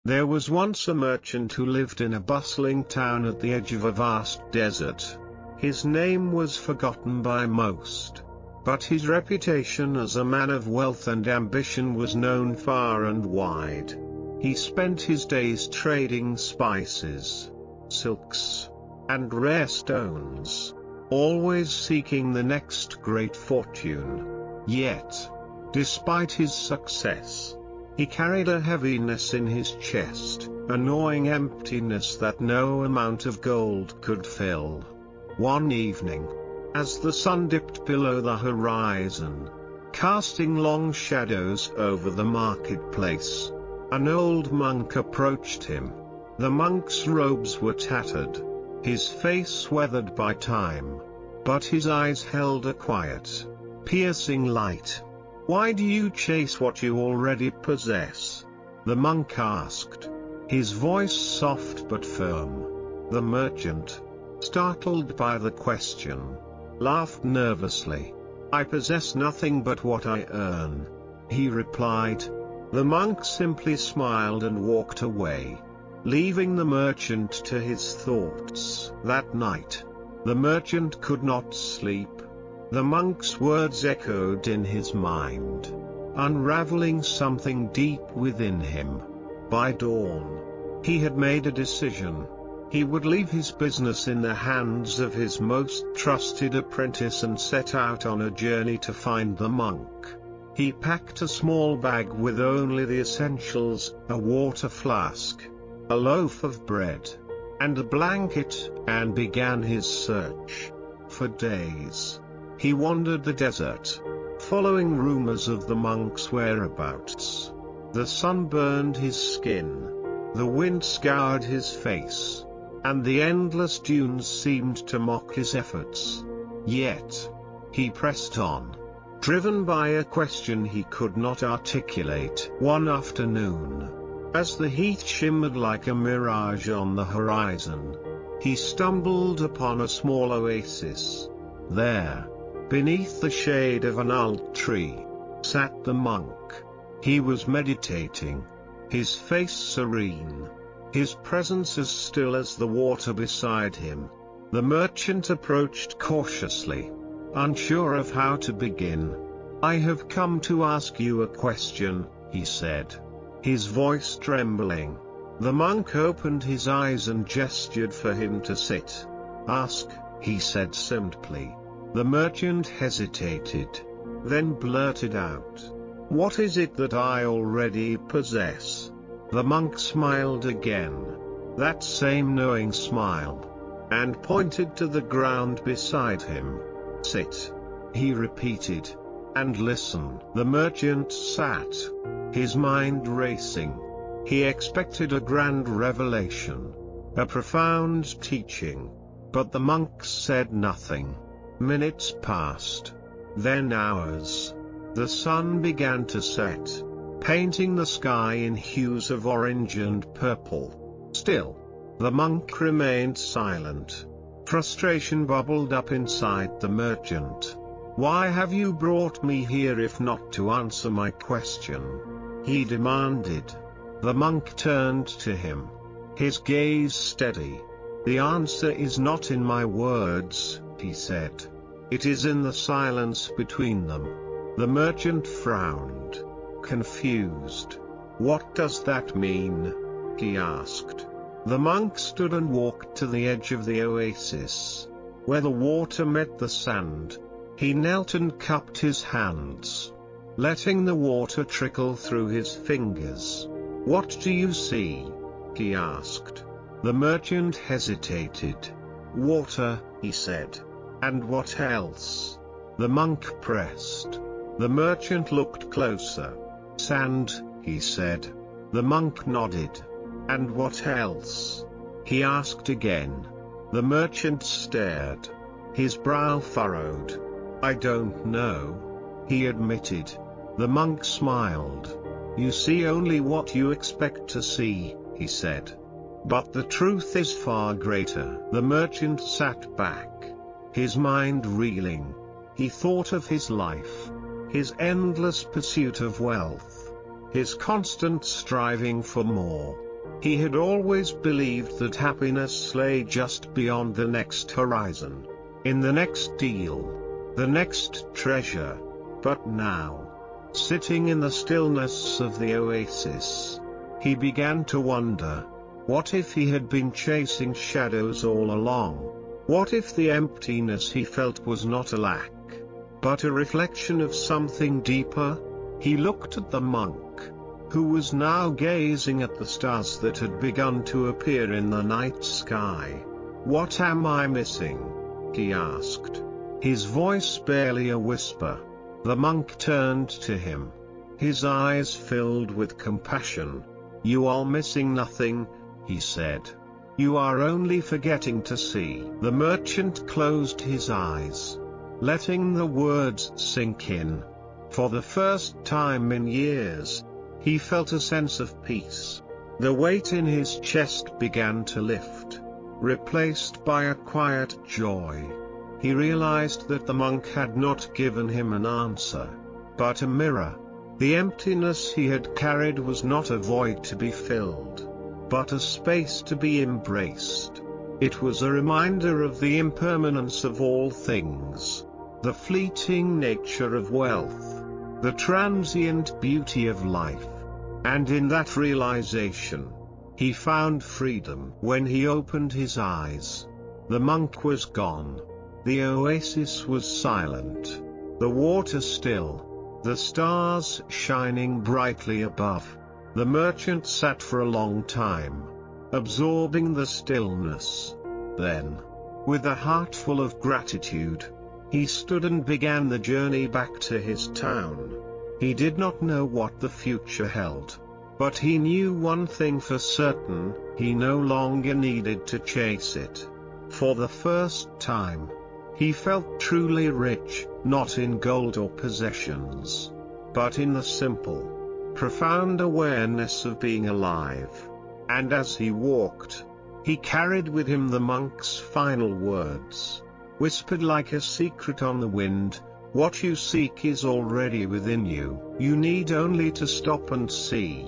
There was once a merchant who lived in a bustling town at the edge of a vast desert. His name was forgotten by most, but his reputation as a man of wealth and ambition was known far and wide. He spent his days trading spices, silks, and rare stones, always seeking the next great fortune. Yet, despite his success, he carried a heaviness in his chest, a gnawing emptiness that no amount of gold could fill. One evening, as the sun dipped below the horizon, casting long shadows over the marketplace, an old monk approached him. The monk's robes were tattered, his face weathered by time, but his eyes held a quiet, piercing light. "Why do you chase what you already possess?" the monk asked, his voice soft but firm. The merchant, startled by the question, laughed nervously. "I possess nothing but what I earn," he replied. The monk simply smiled and walked away, leaving the merchant to his thoughts. That night, the merchant could not sleep. The monk's words echoed in his mind, unraveling something deep within him. By dawn, he had made a decision. He would leave his business in the hands of his most trusted apprentice and set out on a journey to find the monk. He packed a small bag with only the essentials, a water flask, a loaf of bread, and a blanket, and began his search. For days, he wandered the desert, following rumors of the monk's whereabouts. The sun burned his skin, the wind scoured his face, and the endless dunes seemed to mock his efforts. Yet, he pressed on, driven by a question he could not articulate. One afternoon, as the heat shimmered like a mirage on the horizon, he stumbled upon a small oasis. There, beneath the shade of an old tree, sat the monk. He was meditating, his face serene, his presence as still as the water beside him. The merchant approached cautiously, unsure of how to begin. "I have come to ask you a question," he said, his voice trembling. The monk opened his eyes and gestured for him to sit. "Ask," he said simply. The merchant hesitated, then blurted out, "What is it that I already possess?" The monk smiled again, that same knowing smile, and pointed to the ground beside him. "Sit," he repeated, "and listen." The merchant sat, his mind racing. He expected a grand revelation, a profound teaching, but the monk said nothing. Minutes passed, then hours. The sun began to set, painting the sky in hues of orange and purple. Still, the monk remained silent. Frustration bubbled up inside the merchant. "Why have you brought me here if not to answer my question?" he demanded. The monk turned to him, his gaze steady. "The answer is not in my words," he said. "It is in the silence between them." The merchant frowned, confused. "What does that mean?" he asked. The monk stood and walked to the edge of the oasis, where the water met the sand. He knelt and cupped his hands, letting the water trickle through his fingers. "What do you see?" he asked. The merchant hesitated. "Water," he said. "And what else?" The monk pressed. The merchant looked closer. "Sand," he said. The monk nodded. "And what else?" he asked again. The merchant stared, his brow furrowed. "I don't know," he admitted. The monk smiled. "You see only what you expect to see," he said. "But the truth is far greater." The merchant sat back, his mind reeling. He thought of his life, his endless pursuit of wealth, his constant striving for more. He had always believed that happiness lay just beyond the next horizon, in the next deal, the next treasure. But now, sitting in the stillness of the oasis, he began to wonder, what if he had been chasing shadows all along? What if the emptiness he felt was not a lack, but a reflection of something deeper? He looked at the monk, who was now gazing at the stars that had begun to appear in the night sky. "What am I missing?" he asked, his voice barely a whisper. The monk turned to him, his eyes filled with compassion. "You are missing nothing," he said. "You are only forgetting to see." The merchant closed his eyes, letting the words sink in. For the first time in years, he felt a sense of peace. The weight in his chest began to lift, replaced by a quiet joy. He realized that the monk had not given him an answer, but a mirror. The emptiness he had carried was not a void to be filled, but a space to be embraced. It was a reminder of the impermanence of all things, the fleeting nature of wealth, the transient beauty of life. And in that realization, he found freedom. When he opened his eyes, the monk was gone. The oasis was silent, the water still, the stars shining brightly above. The merchant sat for a long time, absorbing the stillness. Then, with a heart full of gratitude, he stood and began the journey back to his town. He did not know what the future held, but he knew one thing for certain: he no longer needed to chase it. For the first time, he felt truly rich, not in gold or possessions, but in the simple, profound awareness of being alive. And as he walked, he carried with him the monk's final words, whispered like a secret on the wind: "What you seek is already within you. You need only to stop and see."